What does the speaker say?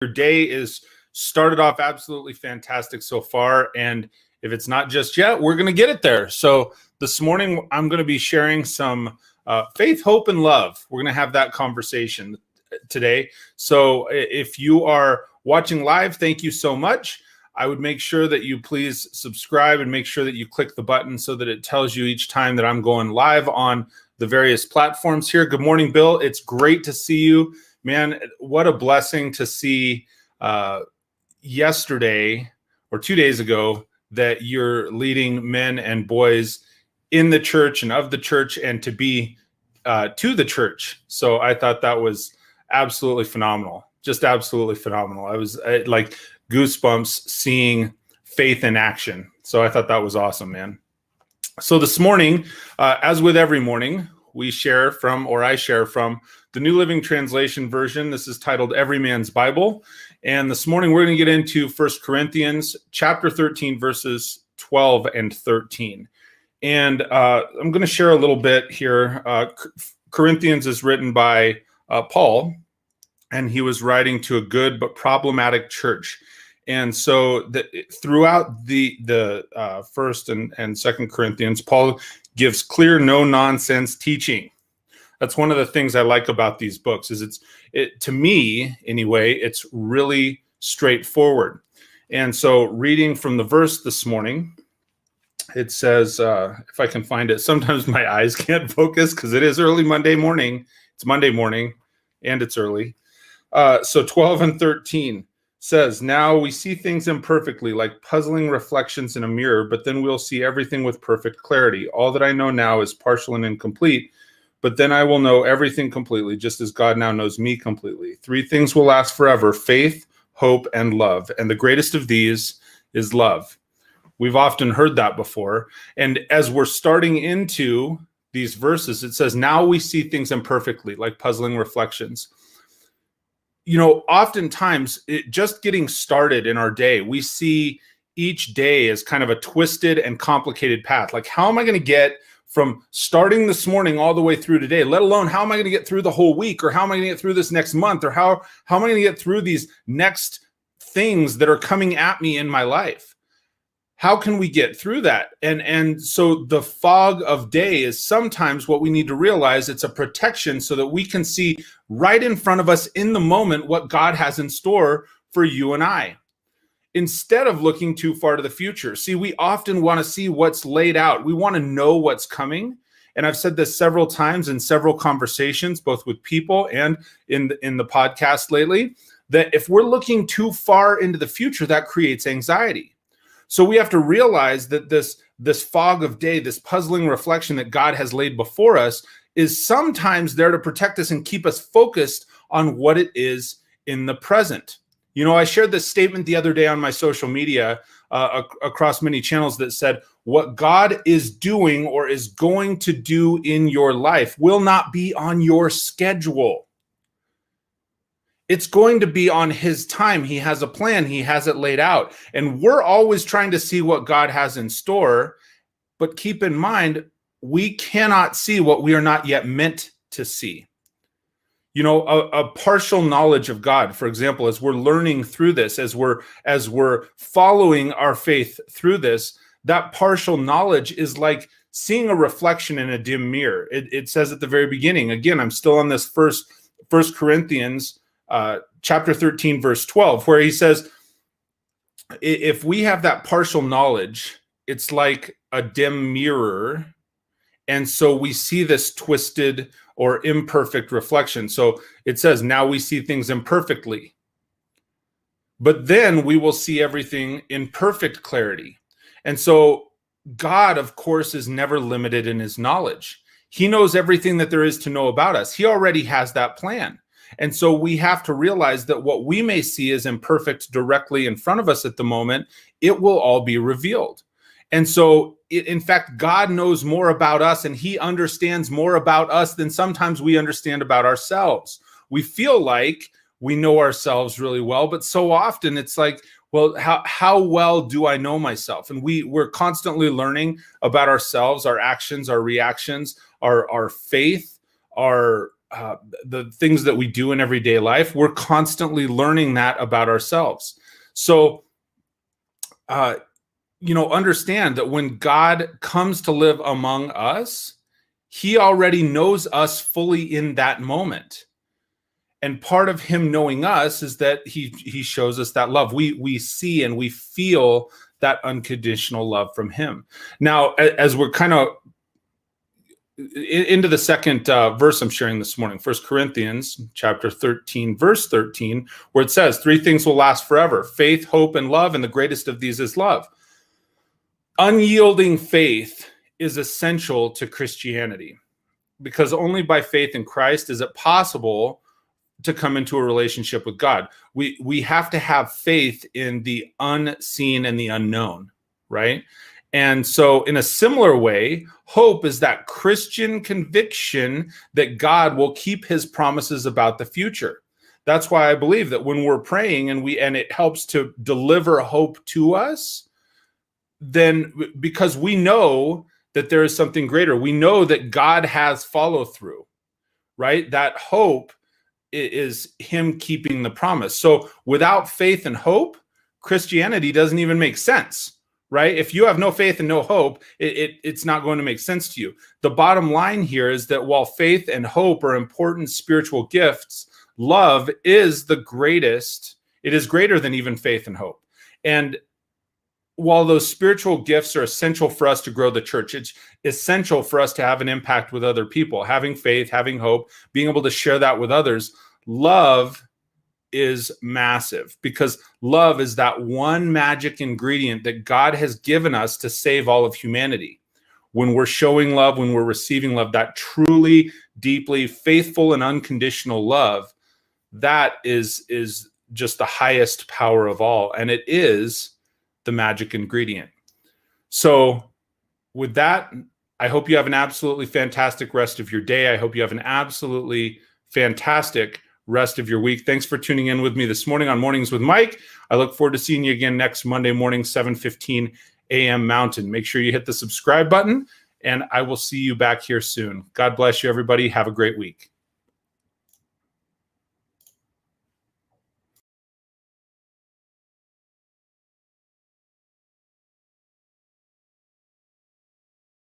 Your day is started off absolutely fantastic so far. And if it's not just yet, we're going to get it there. So this morning, I'm going to be sharing some faith, hope, and love. We're going to have that conversation today. So if you are watching live, thank you so much. I would make sure that you please subscribe and make sure that you click the button so that it tells you each time that I'm going live on the various platforms here. Good morning, Bill. It's great to see you. Man, what a blessing to see yesterday or 2 days ago that you're leading men and boys in the church and of the church and to be to the church. So I thought that was absolutely phenomenal, just absolutely phenomenal. I was like goosebumps seeing faith in action. So I thought that was awesome, man. So this morning, as with every morning, we share from, or I share from, the New Living Translation version. This is titled Every Man's Bible. And this morning we're going to get into 1 Corinthians chapter 13, verses 12 and 13. And I'm going to share a little bit here. Corinthians is written by Paul, and he was writing to a good but problematic church. And so throughout the first and second Corinthians, Paul gives clear, no-nonsense teaching. That's one of the things I like about these books is to me, anyway, it's really straightforward. And so reading from the verse this morning, it says, if I can find it, sometimes my eyes can't focus because it is early Monday morning. It's Monday morning and it's early. So 12 and 13 says, now we see things imperfectly, like puzzling reflections in a mirror, but then we'll see everything with perfect clarity. All that I know now is partial and incomplete, but then I will know everything completely, just as God now knows me completely. 3 things will last forever: faith, hope, and love. And the greatest of these is love. We've often heard that before. And as we're starting into these verses, it says, now we see things imperfectly, like puzzling reflections. You know, oftentimes, just getting started in our day, we see each day as kind of a twisted and complicated path. Like, how am I going to get from starting this morning all the way through today, let alone how am I going to get through the whole week, or how am I going to get through this next month, or how am I going to get through these next things that are coming at me in my life? How can we get through that? And so the fog of day is sometimes what we need to realize. It's a protection so that we can see right in front of us in the moment what God has in store for you and I, instead of looking too far to the future. See, we often want to see what's laid out. We want to know what's coming. And I've said this several times in several conversations, both with people and in the podcast lately, that if we're looking too far into the future, that creates anxiety. So we have to realize that this fog of day, this puzzling reflection that God has laid before us, is sometimes there to protect us and keep us focused on what it is in the present. You know, I shared this statement the other day on my social media across many channels that said, what God is doing or is going to do in your life will not be on your schedule. It's going to be on his time. He has a plan. He has it laid out. And we're always trying to see what God has in store. But keep in mind, we cannot see what we are not yet meant to see. You know, a partial knowledge of God, for example, as we're learning through this, as we're following our faith through this, that partial knowledge is like seeing a reflection in a dim mirror. It says at the very beginning, again, I'm still on this First Corinthians chapter 13, verse 12, where he says, if we have that partial knowledge, it's like a dim mirror. And so we see this twisted or imperfect reflection. So it says, now we see things imperfectly, but then we will see everything in perfect clarity. And so God, of course, is never limited in his knowledge. He knows everything that there is to know about us. He already has that plan. And so we have to realize that what we may see as imperfect directly in front of us at the moment, it will all be revealed. And so, in fact, God knows more about us and he understands more about us than sometimes we understand about ourselves. We feel like we know ourselves really well, but so often it's like, well, how well do I know myself? And we're constantly learning about ourselves, our actions, our reactions, our faith, our uh, the things that we do in everyday life, we're constantly learning that about ourselves. So, understand that when God comes to live among us, he already knows us fully in that moment. And part of him knowing us is that he shows us that love. We see and we feel that unconditional love from him. Now, as we're kind of into the second verse I'm sharing this morning, 1 Corinthians chapter 13, verse 13, where it says, 3 things will last forever: faith, hope, and love, and the greatest of these is love. Unyielding faith is essential to Christianity, because only by faith in Christ is it possible to come into a relationship with God. We have to have faith in the unseen and the unknown, right? And so in a similar way, hope is that Christian conviction that God will keep his promises about the future. That's why I believe that when we're praying and it helps to deliver hope to us, then because we know that there is something greater, we know that God has follow through, right? That hope is him keeping the promise. So without faith and hope, Christianity doesn't even make sense, right? If you have no faith and no hope, it's not going to make sense to you. The bottom line here is that while faith and hope are important spiritual gifts, love is the greatest. It is greater than even faith and hope. And while those spiritual gifts are essential for us to grow the church, it's essential for us to have an impact with other people, having faith, having hope, being able to share that with others. Love is massive, because love is that one magic ingredient that God has given us to save all of humanity. When we're showing love, when we're receiving love, that truly, deeply faithful and unconditional love, that is just the highest power of all. And it is the magic ingredient. So with that, I hope you have an absolutely fantastic rest of your day. I hope you have an absolutely fantastic rest of your week. Thanks for tuning in with me this morning on Mornings with Mike. I look forward to seeing you again next Monday morning, 7:15 a.m. Mountain. Make sure you hit the subscribe button, and I will see you back here soon. God bless you, everybody. Have a great week.